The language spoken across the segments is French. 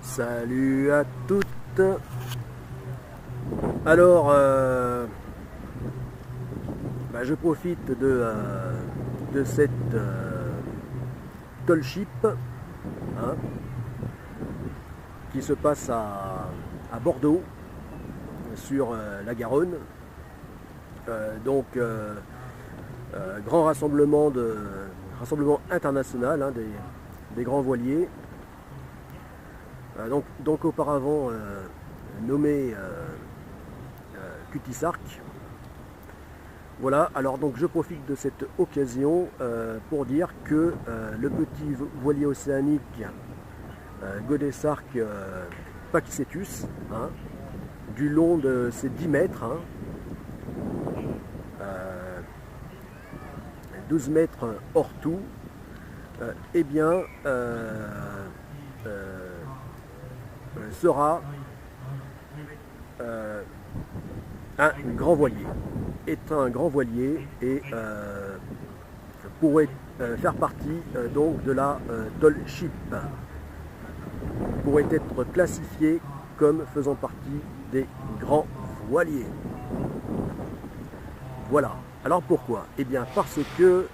Salut à toutes. Alors, je profite de cette tall ship hein, qui se passe à Bordeaux, sur la Garonne. Grand rassemblement international hein, des grands voiliers. Donc auparavant nommé Cutty-Sark. Voilà, alors donc je profite de cette occasion pour dire que le petit voilier océanique Godesark Pakicetus, hein, du long de ses 10 mètres, hein, 12 mètres hors tout, sera un grand voilier, est un grand voilier et pourrait faire partie donc de la tall ship, pourrait être classifié comme faisant partie des grands voiliers. Voilà. Alors pourquoi? Eh bien parce que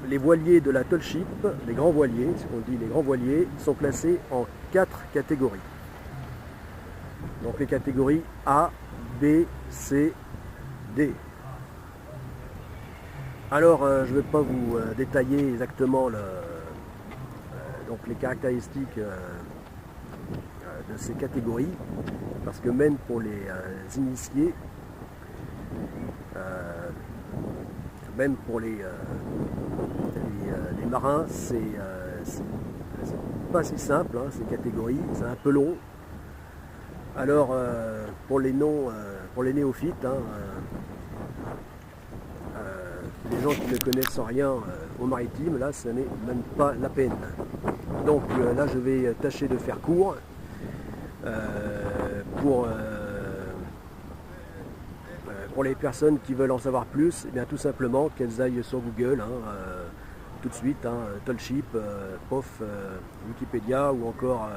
les voiliers de la tall ship, les grands voiliers, ce qu'on dit les grands voiliers, sont classés en 4 catégories. Donc les catégories A, B, C, D. Alors je ne vais pas vous détailler exactement donc les caractéristiques de ces catégories, parce que même pour les initiés, même pour les marins, c'est pas si simple, hein, ces catégories, c'est un peu long. Alors pour les néophytes, hein, les gens qui ne connaissent rien au maritime, là ce n'est même pas la peine. Donc là je vais tâcher de faire court pour les personnes qui veulent en savoir plus, eh bien tout simplement qu'elles aillent sur Google, hein, tout de suite, hein, tall ship, POF, Wikipédia, ou encore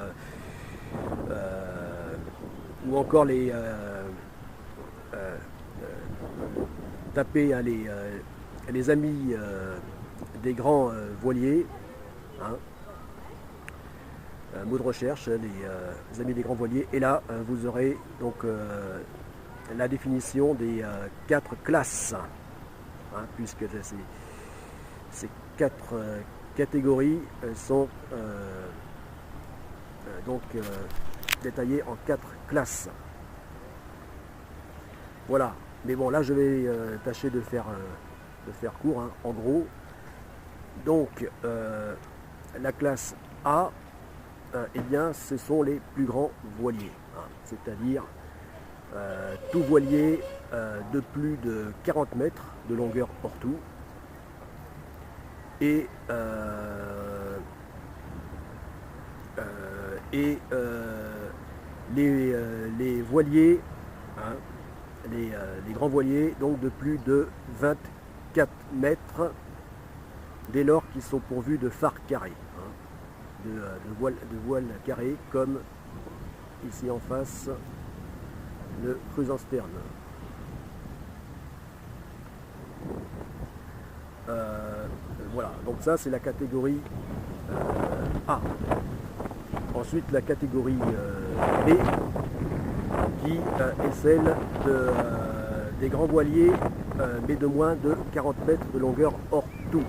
les taper hein, les amis des grands voiliers, hein, mot de recherche, les amis des grands voiliers, et là vous aurez donc la définition des 4 classes, hein, puisque ces 4 catégories sont détaillées en 4 classes. Voilà, mais bon là je vais tâcher de faire court, hein, en gros. Donc la classe A, eh bien ce sont les plus grands voiliers, hein, c'est-à-dire tout voilier de plus de 40 mètres de longueur hors tout, et les voiliers, hein, les grands voiliers donc de plus de 24 mètres dès lors qu'ils sont pourvus de phares carrés, hein, de voiles carrées, comme ici en face le Krusenstern. Voilà, donc ça c'est la catégorie A. Ensuite la catégorie B, qui est celle des grands voiliers, mais de moins de 40 mètres de longueur hors tout.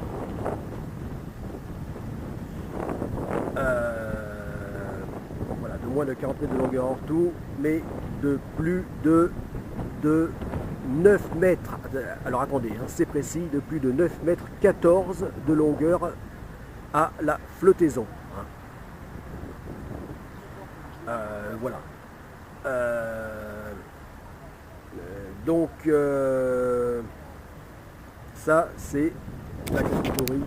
Voilà, de moins de 40 mètres de longueur hors tout, mais de plus de 9 mètres, alors attendez, hein, c'est précis, de plus de 9 mètres 14 de longueur à la flottaison. Hein. Voilà. Donc ça c'est la catégorie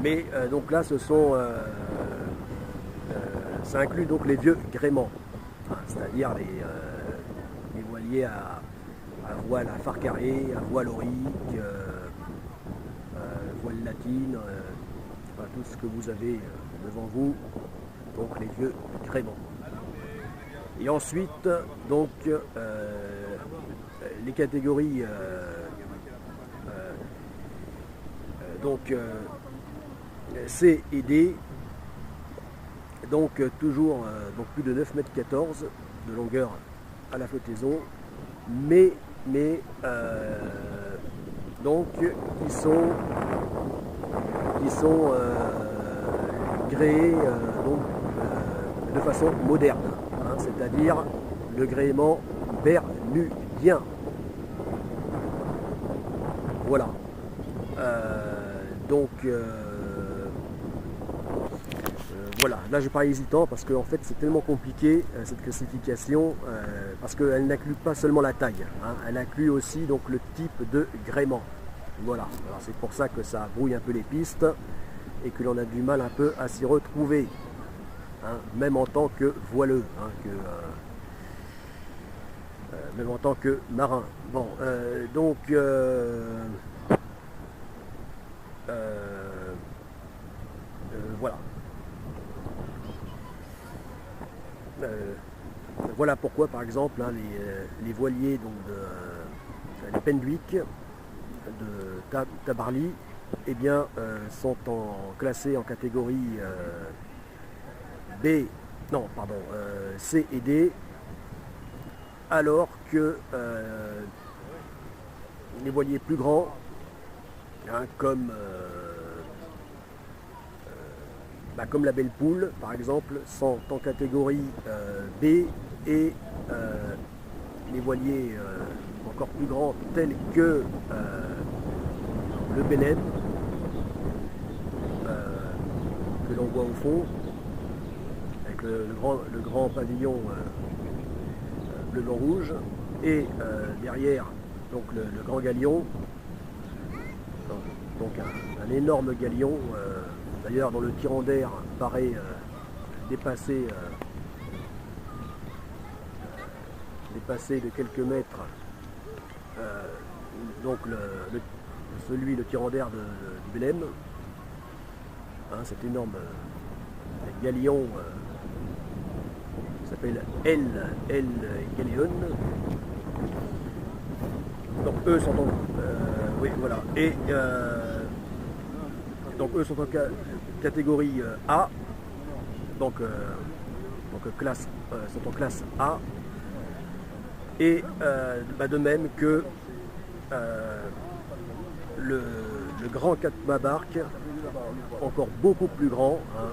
B. Donc là ce sont ça inclut donc les vieux gréements, hein, c'est-à-dire les voiliers à voile à phare carré, à voile aurique, voile latine, enfin, tout ce que vous avez devant vous, donc les vieux gréements. Et ensuite, donc, les catégories C et D, donc toujours donc plus de 9,14 m de longueur à la flottaison, mais donc qui sont gréés donc, de façon moderne, hein, c'est-à-dire le gréement bernudien. Voilà. Voilà, là je parie hésitant parce que en fait c'est tellement compliqué cette classification parce qu'elle n'inclut pas seulement la taille, hein, elle inclut aussi donc le type de gréement. Voilà, alors c'est pour ça que ça brouille un peu les pistes et que l'on a du mal un peu à s'y retrouver, hein, même en tant que voileux, hein, même en tant que marin. Bon, voilà. Voilà pourquoi, par exemple, hein, les voiliers donc les Pendwick de Tabarly, eh bien, sont classés en catégorie B, non, pardon, C et D, alors que les voiliers plus grands, hein, comme la Belle Poule, par exemple, sont en catégorie B, et les voiliers encore plus grands tels que le Belem, que l'on voit au fond, avec le grand pavillon bleu, blanc, rouge, et derrière donc le grand galion, donc un énorme galion, d'ailleurs dont le tirant d'air paraît dépasser de quelques mètres donc le tirant d'air du Belem, hein, cet énorme galion qui s'appelle El Galeon. Donc eux sont en oui, voilà, et donc eux sont en catégorie A, donc classe, sont en classe A, et de même que le grand catamabarque, encore beaucoup plus grand, hein,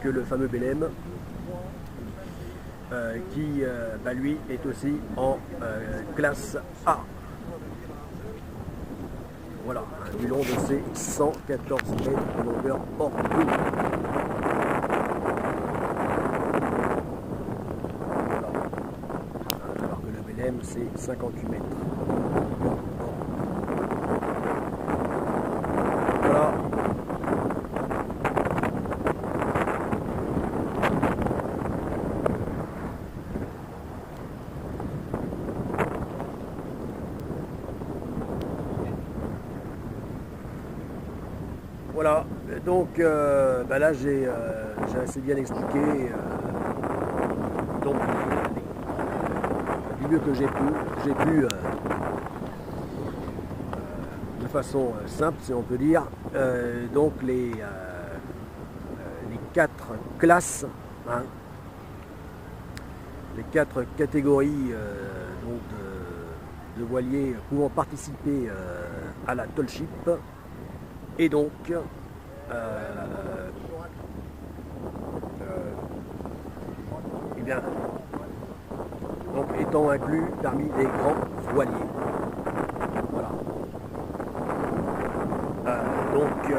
que le fameux Belem, qui lui est aussi en classe A. Voilà, du long de ces 114 mètres de longueur hors d'eau. Alors que le Belem c'est 58 mètres. Voilà. Voilà, donc là j'ai assez bien expliqué donc du mieux que j'ai pu de façon simple, si on peut dire, donc les 4 classes, hein, les 4 catégories donc de voiliers pouvant participer à la tall ship. Et donc, eh bien, donc étant inclus parmi les grands voiliers. Voilà. Donc,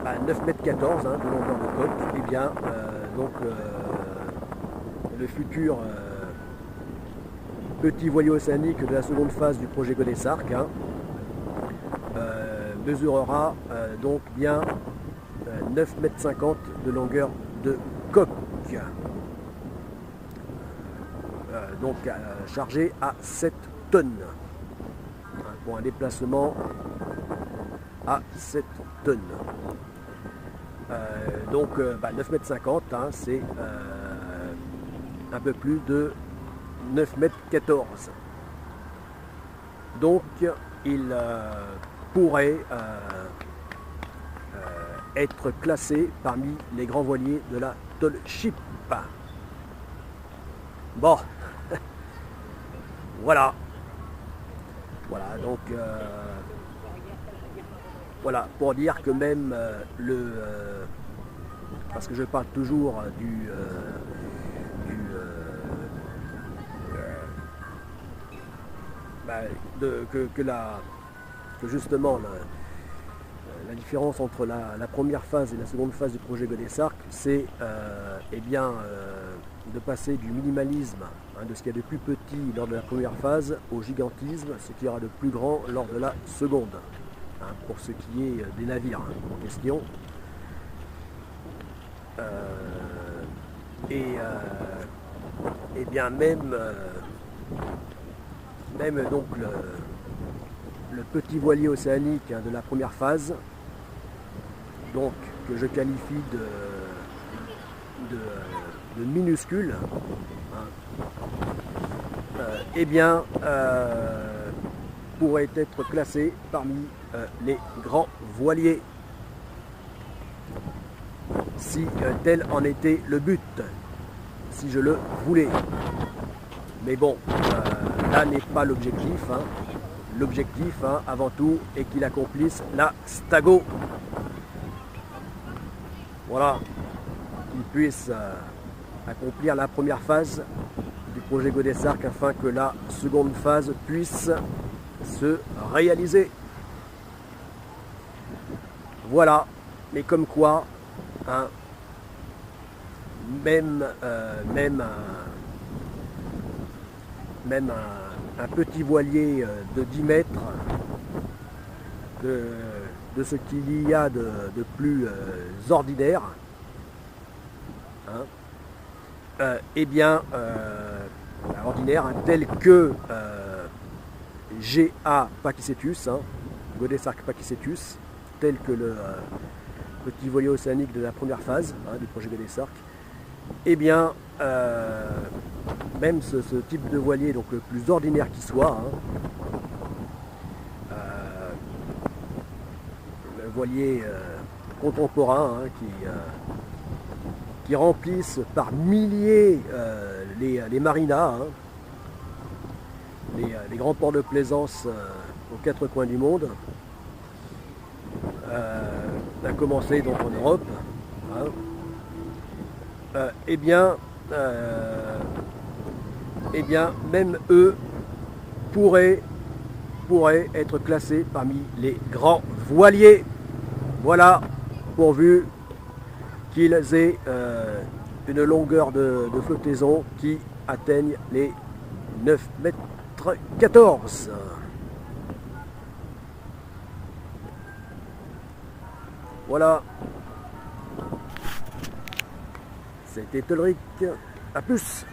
à 9,14 m de longueur de coque, eh bien, donc, le futur petit voilier océanique de la seconde phase du projet Godessarc, hein, mesurera donc bien 9,50 m de longueur de coque. donc chargé à 7 tonnes. Hein, pour un déplacement à 7 tonnes. Donc 9,50 m, hein, c'est un peu plus de 9,14 m. Donc il pourrait être classé parmi les grands voiliers de la Tall Ship. Bon, voilà. Voilà, donc voilà, pour dire que même parce que je parle toujours que justement la différence entre la première phase et la seconde phase du projet Godessart, c'est de passer du minimalisme, hein, de ce qu'il y a de plus petit lors de la première phase, au gigantisme, ce qu'il y aura de plus grand lors de la seconde, hein, pour ce qui est des navires en question. Et bien même donc le petit voilier océanique, hein, de la première phase, donc que je qualifie de minuscule, hein, pourrait être classé parmi les grands voiliers, si tel en était le but, si je le voulais. Mais bon, là n'est pas l'objectif, hein. L'objectif, hein, avant tout, est qu'il accomplisse la Stago. Voilà, qu'il puisse accomplir la première phase du projet Godessart, afin que la seconde phase puisse se réaliser. Voilà, mais comme quoi, hein, même un petit voilier de 10 mètres, de ce qu'il y a de plus ordinaire, hein, ordinaire, hein, tel que GA Pakicetus, hein, Godessart Pakicetus, tel que le petit voilier océanique de la première phase, hein, du projet Godessart, même ce type de voilier, donc le plus ordinaire qui soit, hein, le voilier contemporain, hein, qui remplissent par milliers les marinas, hein, les grands ports de plaisance aux quatre coins du monde, à commencer donc en Europe, hein, même eux pourraient être classés parmi les grands voiliers. Voilà, pourvu qu'ils aient une longueur de flottaison qui atteigne les 9,14 m. Voilà. C'était Ulrich. À plus.